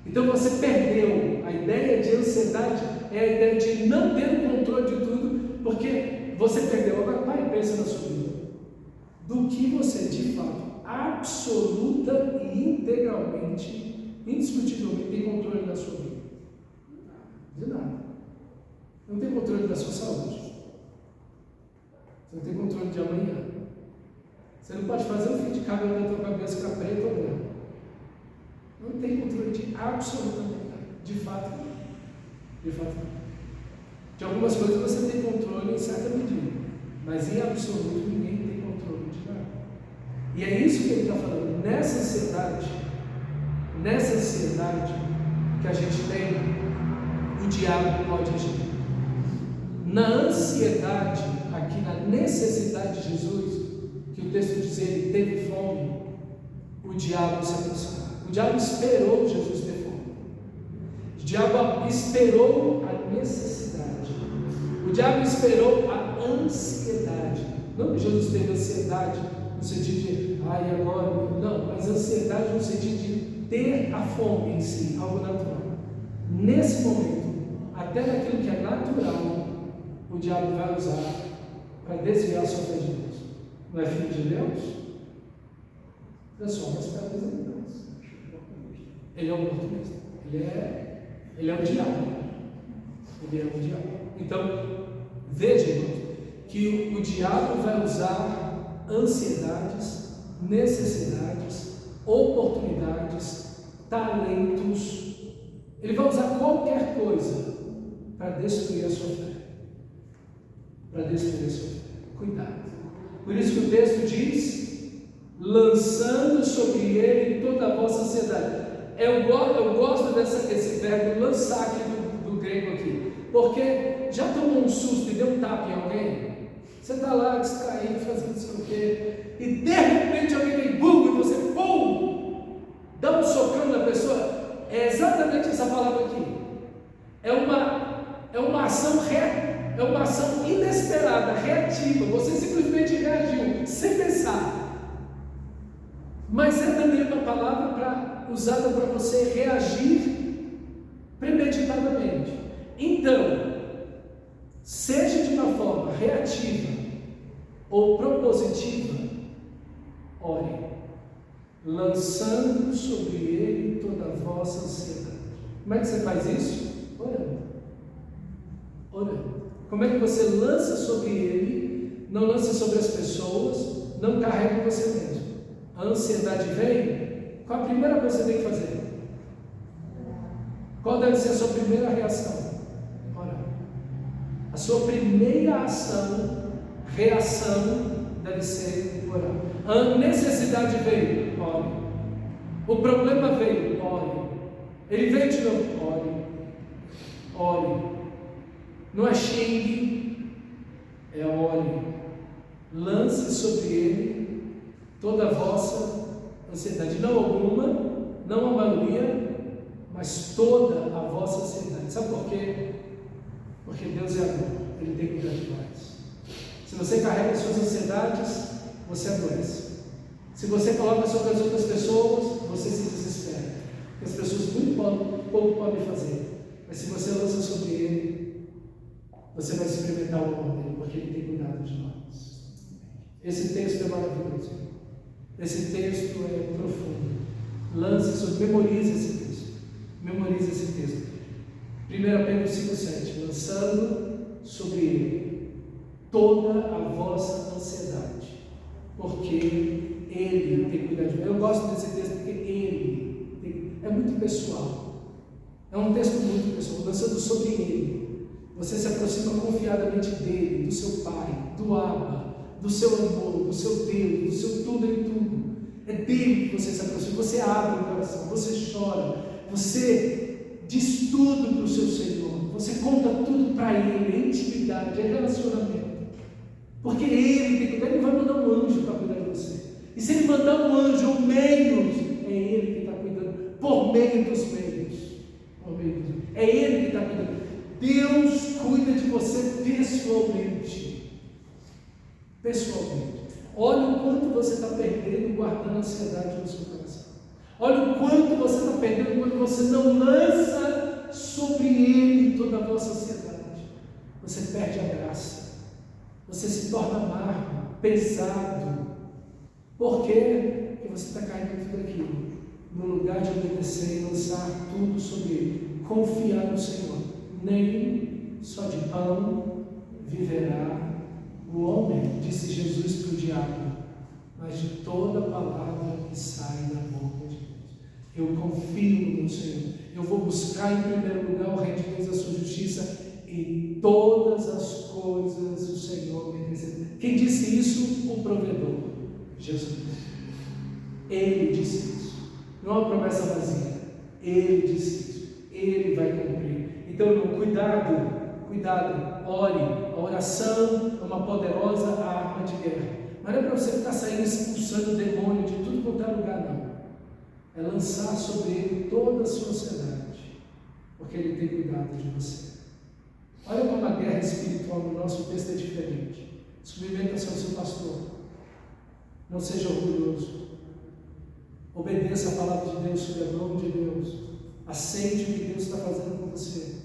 Então você perdeu. A ideia de ansiedade é a ideia de não ter o controle de tudo, porque você perdeu. Agora pai, pensa na sua vida. Do que você de fato, absoluta e integralmente, indiscutivelmente tem controle da sua vida? De nada. Não tem controle da sua saúde. Você não tem controle de amanhã. Você não pode fazer um fio de cabelo na tua cabeça ficar preto ou branco. Não tem controle de absolutamente nada. De fato, não. De fato, não. De algumas coisas você tem controle em certa medida, mas em absoluto ninguém tem controle de nada. E é isso que ele está falando. Nessa ansiedade que a gente tem, o diabo pode agir. Na ansiedade, aqui na necessidade de Jesus, que o texto diz, ele teve fome, o diabo se aproximou. O diabo esperou Jesus ter fome. O diabo esperou a necessidade. O diabo esperou a ansiedade. Não que Jesus teve ansiedade no sentido de, ai, agora, não, mas ansiedade no sentido de ter a fome em si, algo natural. Nesse momento, até naquilo que é natural, o diabo vai usar para desviar a sua fé de Deus. Não é filho de Deus? Transforma as pedras em pães. Ele é um oportunista. Ele é o diabo. Ele é o diabo. Então, veja, irmãos, que o diabo vai usar ansiedades, necessidades, oportunidades, talentos. Ele vai usar qualquer coisa para destruir a sua fé. Para destruir a sua fé. Cuidado. Por isso que o texto diz, lançando sobre ele toda a vossa ansiedade. Eu gosto desse verbo lançar aqui do grego aqui, porque já tomou um susto e deu um tapa em alguém? Você está lá distraído, fazendo não sei o quê, e de repente alguém vem, bum, e você, pum, dá um socão na pessoa. É exatamente essa palavra aqui. É uma ação é uma ação inesperada, reativa. Você simplesmente reagiu, sem pensar. Mas é também uma palavra usada para você reagir premeditadamente. Então, seja de uma forma reativa ou propositiva, ore, lançando sobre ele toda a vossa ansiedade. Como é que você faz isso? Orando. Orando. Como é que você lança sobre ele? Não lança sobre as pessoas, não carrega você mesmo. A ansiedade vem, qual a primeira coisa que você tem que fazer? Qual deve ser a sua primeira reação? Orar. A sua primeira reação deve ser orar. A necessidade veio, ore. O problema veio, ore. Ele veio de novo, ore. Ore. Não é xingue, ore. Lance sobre ele toda a vossa ansiedade. Não alguma, não a maioria, mas toda a vossa ansiedade. Sabe por quê? Porque Deus é amor. Ele tem cuidado de nós. Se você carrega suas ansiedades, você adoece. Se você coloca sobre as outras pessoas, você se desespera. As pessoas muito pouco podem fazer. Mas se você lança sobre ele, você vai experimentar o amor dele, porque ele tem cuidado de nós. Esse texto é maravilhoso. Esse texto é profundo. Lance sobre, memorize esse texto. Memorize esse texto. 1 Pedro 5,7. Lançando sobre ele toda a vossa ansiedade, porque ele tem cuidado de nós. Eu gosto desse texto porque é muito pessoal. É um texto muito pessoal. Lançando sobre ele, você se aproxima confiadamente dele, do seu Pai, do Abba, do seu amor, do seu Deus, do seu tudo em tudo. É dele que você se aproxima. Você abre o coração, você chora, você diz tudo para o seu Senhor, você conta tudo para ele. É intimidade, é relacionamento, porque ele tem cuidado. Ele vai mandar um anjo para cuidar de você. E se ele mandar um anjo ou meios, é ele que está cuidando, por meio dos meios. É ele que está cuidando. Deus cuida de você pessoalmente. Pessoalmente. Olha o quanto você está perdendo guardando a ansiedade no seu coração. Olha o quanto você está perdendo quando você não lança sobre ele toda a vossa ansiedade. Você perde a graça. Você se torna amargo, pesado. Por quê? Porque você está carregando tudo aquilo. No lugar de obedecer e lançar tudo sobre ele. Confiar no Senhor. Nem só de pão viverá o homem, disse Jesus para o diabo, mas de toda palavra que sai da boca de Deus. Eu confio no meu Senhor. Eu vou buscar em primeiro lugar o reino de Deus, a sua justiça, e todas as coisas o Senhor me acrescentará. Quem disse isso? O provedor, Jesus. Ele disse isso. Não é uma promessa vazia. Ele disse isso. Ele vai cumprir. Então, cuidado, ore. A oração é uma poderosa arma de guerra. Mas não é para você ficar saindo expulsando o demônio de tudo quanto é lugar, não. É lançar sobre ele toda a sua ansiedade, porque ele tem cuidado de você. Olha como a guerra espiritual no nosso texto é diferente. Submeta-se ao seu pastor. Não seja orgulhoso. Obedeça a palavra de Deus sob a mão de Deus. Aceite o que Deus está fazendo com você.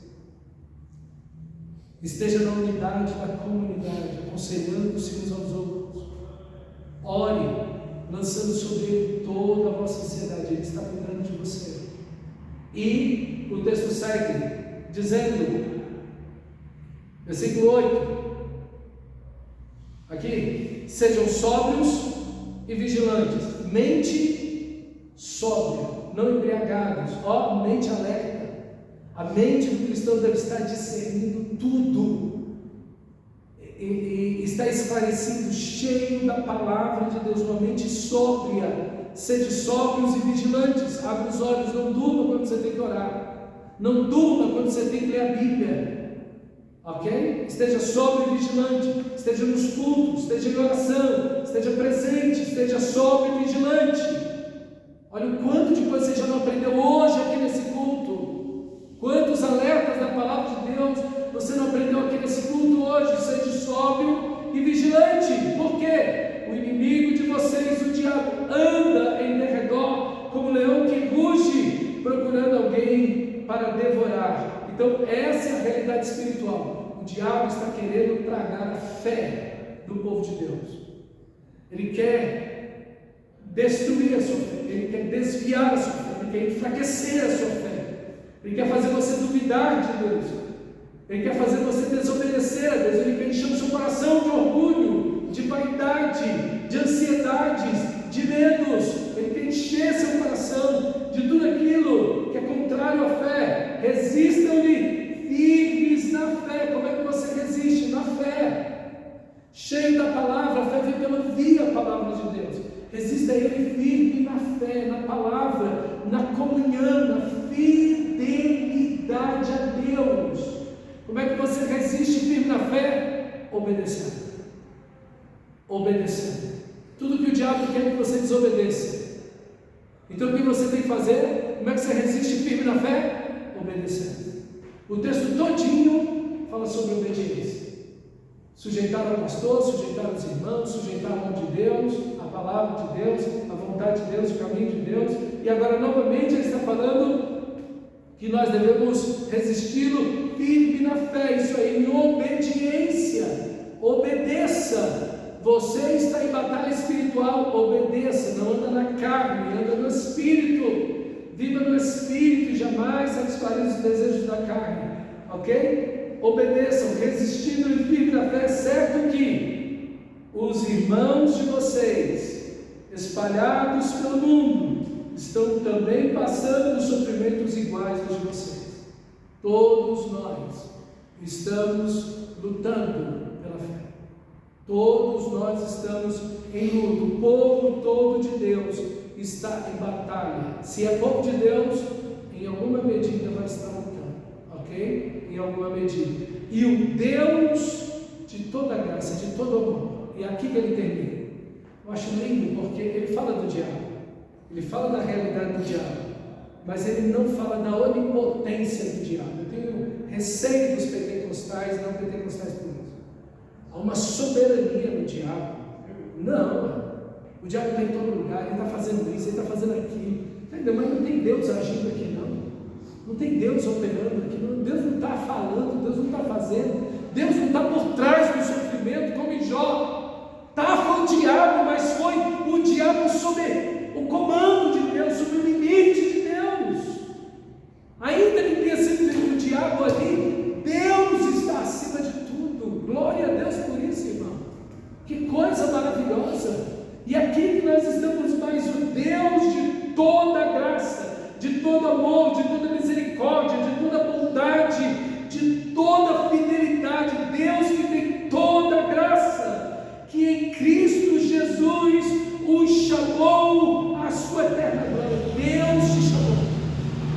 Esteja na unidade da comunidade, aconselhando-se uns aos outros. Ore, lançando sobre ele toda a vossa ansiedade. Ele está cuidando de você. E o texto segue dizendo, versículo 8, aqui, sejam sóbrios e vigilantes. Mente sóbria, não embriagados. Mente alerta. A mente do cristão deve estar discernindo tudo e está esclarecido, cheio da palavra de Deus. Uma mente sóbria. Sede sóbrios e vigilantes. Abre os olhos, não durma quando você tem que orar, não durma quando você tem que ler a Bíblia, ok? Esteja sóbrio e vigilante. Esteja nos cultos, esteja em oração, esteja presente, esteja sóbrio e vigilante. Olha o quanto de coisa você já não aprendeu hoje aqui nesse culto. Quantos alertas da palavra de Deus você não aprendeu aqui nesse culto hoje? Seja sóbrio e vigilante. Por quê? O inimigo de vocês, o diabo, anda em derredor como um leão que ruge, procurando alguém para devorar. Então essa é a realidade espiritual. O diabo está querendo tragar a fé do povo de Deus. Ele quer destruir a sua fé, ele quer desviar a sua fé, ele quer enfraquecer a sua fé. Ele quer fazer você duvidar de Deus. Ele quer fazer você desobedecer a Deus. Ele quer encher o seu coração de orgulho, de vaidade, de ansiedades, de medos. Ele quer encher seu coração de tudo aquilo que é contrário à fé. Resistam-lhe firmes na fé. Como é que você resiste? Na fé. Cheio da palavra. A fé vem pela via palavra de Deus. Resista a Ele firme na fé, na palavra, na comunhão, na fidelidade a Deus. Como é que você resiste firme na fé? Obedecendo. obedecendo. Tudo que o diabo quer que você desobedeça. Então o que você tem que fazer? Como é que você resiste firme na fé? Obedecendo. O texto todinho fala sobre obediência. Sujeitar ao pastor, sujeitar aos irmãos, sujeitar a mão de Deus, a palavra de Deus, a vontade de Deus, o caminho de Deus. E agora novamente ele está falando que nós devemos resisti-lo firme na fé, isso aí, em obediência. Obedeça. Você está em batalha espiritual, obedeça, não anda na carne, anda no Espírito. Viva no Espírito e jamais satisfarei os desejos da carne. Ok? Obedeçam, resistindo e firme na fé, certo que os irmãos de vocês, espalhados pelo mundo, estão também passando por sofrimentos iguais aos de vocês. Todos nós estamos lutando pela fé. Todos nós estamos em luta. O povo todo de Deus está em batalha. Se é povo de Deus, em alguma medida vai estar lutando, ok? Em alguma medida. E o Deus de toda graça, de todo amor, e aqui que ele termina. Eu acho lindo porque ele fala do diabo, ele fala da realidade do diabo, mas ele não fala da onipotência do diabo. Eu tenho receio dos pentecostais, não pentecostais por isso. Há uma soberania no diabo. Não, o diabo está em todo lugar, ele está fazendo isso, ele está fazendo aquilo. Entendeu? Mas não tem Deus agindo aqui, não. Não tem Deus operando aqui, não. Deus não está falando, Deus não está fazendo. Deus não está por trás do sofrimento, como em Jó. Foi o diabo, mas foi o diabo sob o comando de Deus, sob o limite de Deus. Ainda que tenha sido o diabo ali, Deus está acima de tudo. Glória a Deus por isso, irmão. Que coisa maravilhosa. E aqui que nós estamos mais o Deus de toda graça, de todo amor, de toda misericórdia, de toda bondade, de toda fidelidade. Deus que tem toda graça, que em Cristo Jesus os chamou à sua eterna glória. Deus te chamou.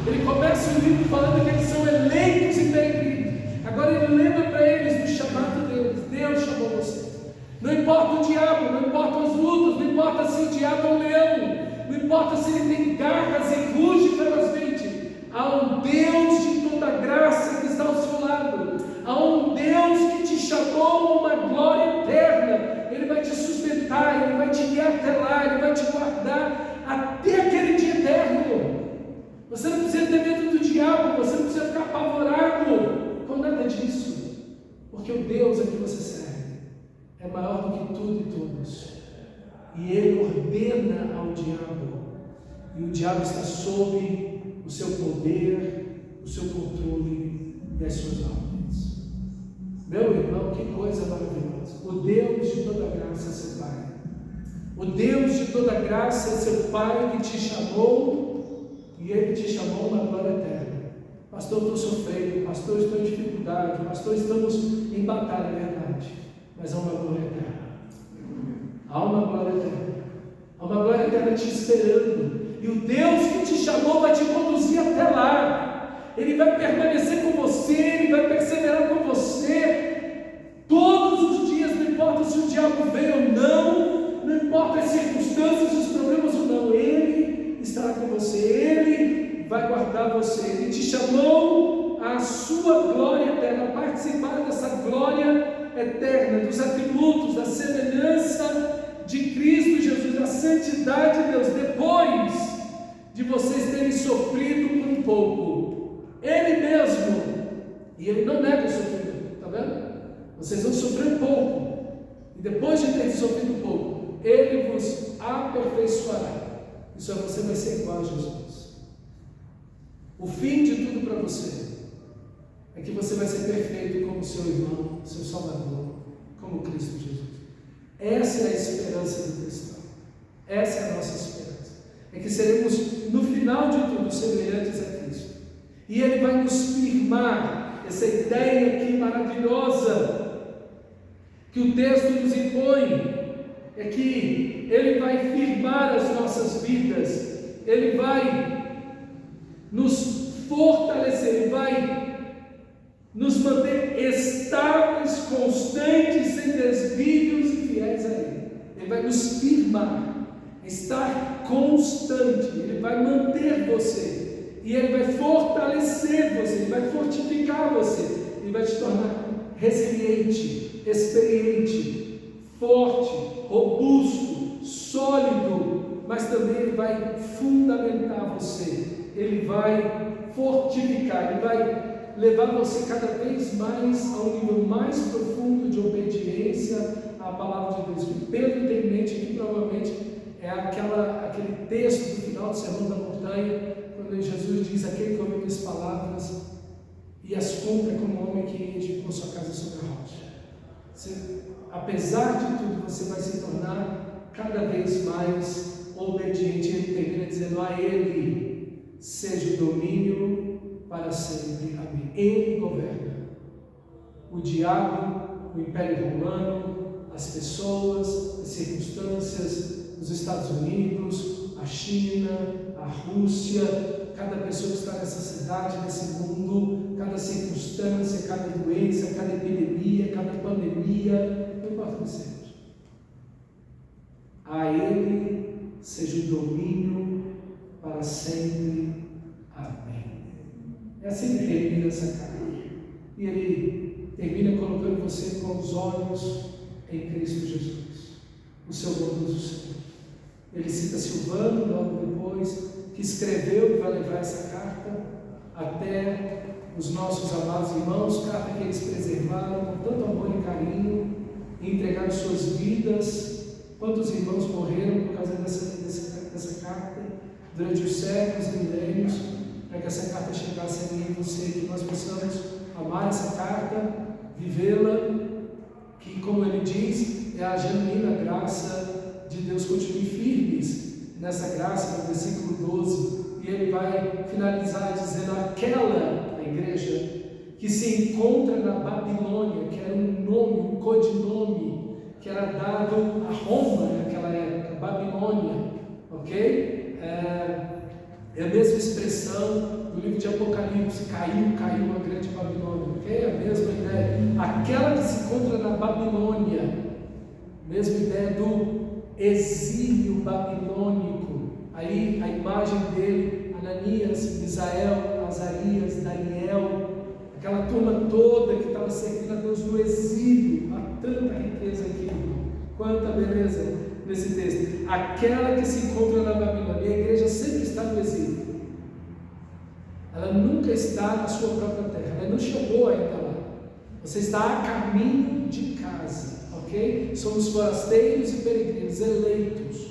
Ele começa o livro falando que eles são eleitos e peregrinos. Agora ele lembra para eles do chamado deles. Deus chamou vocês. Não importa o diabo, não importa as lutas, não importa se o diabo é um leão, não importa se ele tem garras e ruge ferozmente. Há um Deus de toda graça que está ao seu lado. Há um Deus que te chamou a uma glória eterna. Ele vai te sustentar, ele vai te guiar até lá, ele vai te guardar até aquele dia eterno. Você não precisa ter medo do diabo, você não precisa ficar apavorado com nada disso, porque o Deus a que você serve é maior do que tudo e todos, e ele ordena ao diabo, e o diabo está sob o seu poder, o seu controle e as suas ordens. Meu irmão, que coisa maravilhosa. O Deus de toda graça é seu Pai. O Deus de toda graça é seu Pai que te chamou, e ele te chamou na glória eterna. Pastor, estou sofrendo, pastor, estou em dificuldade, pastor, estamos em batalha, é verdade, mas há uma glória eterna. Há uma glória eterna. Há uma glória eterna te esperando. E o Deus que te chamou vai te conduzir até lá. Ele vai permanecer com você, ele vai perseverar com você todos os dias, não importa se o diabo vem ou não importa as circunstâncias, os problemas ou não, ele estará com você, ele vai guardar você. Ele te chamou à sua glória eterna, a participar dessa glória eterna, dos atributos, da semelhança de Cristo Jesus, da santidade de Deus, depois de vocês terem sofrido por um pouco. Ele mesmo, e ele não nega o sofrimento, está vendo? Vocês vão sofrer um pouco, e depois de terem sofrido um pouco, ele vos aperfeiçoará. Isso é, você vai ser igual a Jesus. O fim de tudo para você é que você vai ser perfeito como seu irmão, seu Salvador, como Cristo Jesus. Essa é a esperança do cristão. Essa é a nossa esperança. É que seremos, no final de tudo, semelhantes a Cristo. E Ele vai nos firmar essa ideia aqui maravilhosa que o texto nos impõe. É que Ele vai firmar as nossas vidas, Ele vai nos fortalecer, Ele vai nos manter estáveis, constantes, sem desvios e fiéis a Ele. Ele vai nos firmar, estar constante, Ele vai manter você, e Ele vai fortalecer você, Ele vai fortificar você, Ele vai te tornar resiliente, experiente, forte, robusto, sólido, mas também Ele vai fundamentar você, Ele vai fortificar, Ele vai levar você cada vez mais a um nível mais profundo de obediência à palavra de Deus. O que Pedro tem em mente aqui provavelmente é aquele texto do final do Sermão da Montanha, quando Jesus diz: aquele que ouve minhas palavras e as cumpre como um homem que edificou sua casa sobre a rocha. Apesar de tudo, você vai se tornar cada vez mais obediente. Ele termina dizendo: a Ele seja o domínio para sempre. Amém. Ele governa. O diabo, o Império Romano, as pessoas, as circunstâncias, os Estados Unidos, a China, a Rússia, cada pessoa que está nessa cidade, nesse mundo, cada circunstância, cada doença, cada epidemia, cada pandemia, não importa o que seja. A Ele seja o domínio para sempre. Amém. É assim que termina essa carta. E ele termina colocando você com os olhos em Cristo Jesus, o seu bondoso Senhor. Ele cita Silvano, logo depois, que escreveu e vai levar essa carta até os nossos amados irmãos, carta que eles preservaram com tanto amor e carinho, e entregaram suas vidas. Quantos irmãos morreram por causa dessa carta durante os séculos e milênios, para que essa carta chegasse a mim e você, que nós possamos amar essa carta, vivê-la, que, como ele diz, é a genuína graça de Deus. Continue firmes nessa graça, no versículo 12, e ele vai finalizar dizendo: aquela, a igreja, que se encontra na Babilônia, que era um nome, um codinome, que era dado a Roma naquela época, Babilônia, ok? É a mesma expressão do livro de Apocalipse: caiu uma grande Babilônia, ok? É a mesma ideia. Aquela que se encontra na Babilônia, mesma ideia do exílio babilônico. Aí a imagem dele, Ananias, Misael, Azarias, Daniel, aquela turma toda que estava servindo a Deus no exílio. Há tanta riqueza aqui, irmão. Quanta beleza nesse texto. Aquela que se encontra na Babilônia. E a igreja sempre está no exílio. Ela nunca está na sua própria terra. Ela não chegou ainda lá. Você está a caminho de casa, ok? Somos forasteiros e peregrinos, eleitos,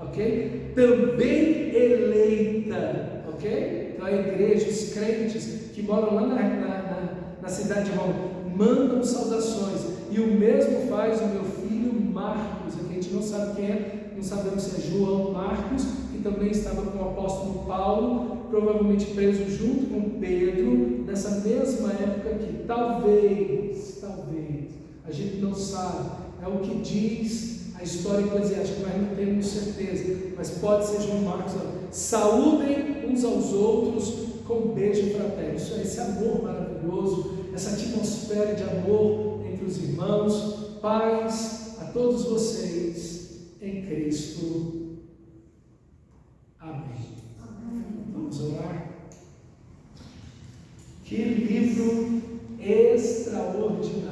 ok? Também eleita, ok? Então a igreja, os crentes que moram lá na cidade de Roma, mandam saudações. E o mesmo faz o meu filho Marcos, aqui a gente não sabe quem é, não sabemos se é João Marcos, que também estava com o apóstolo Paulo, provavelmente preso junto com Pedro, nessa mesma época aqui. Talvez, a gente não sabe, é o que diz a história eclesiástica, mas não temos certeza, mas pode ser João Marcos. Saúdem uns aos outros com um beijo fraterno. Isso é esse amor maravilhoso, essa atmosfera de amor entre os irmãos. Paz a todos vocês em Cristo. Amém. Vamos orar. Que livro extraordinário.